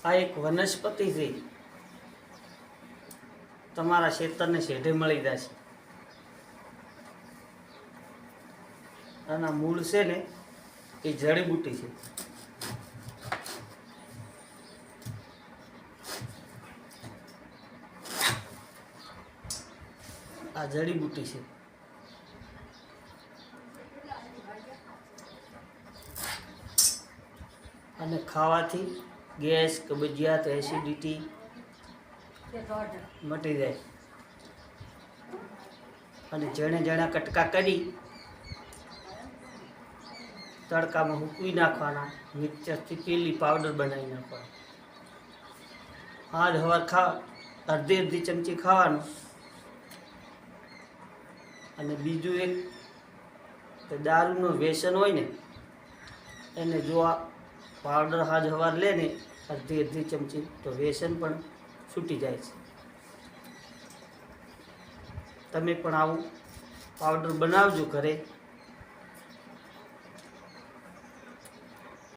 આ એક વનસ્પતિ છે, તમારા ખેતરને શેઢે મળી જશે. આના મૂળ છે ને એ જડીબુટ્ટી છે. આ જડીબુટ્ટી છે. અને ખાવાથી ગેસ, કબજિયાત, એસિડિટી મટી જાય. અને જેણે જેણે કટકા કરી તડકામાં સૂકવી નાખવાના, મિક્સરથી પેલી પાવડર બનાવી નાખવાનો. આજ સવાર અડધી ચમચી ખાવાનું. અને બીજું એક કે દારૂનું વ્યસન હોય ને એને જો આ પાવડર આજ સવાર લે ને અડધી ચમચી, તો વ્યસન પણ છૂટી જાય છે. તમે પણ આવું પાવડર બનાવજો ઘરે.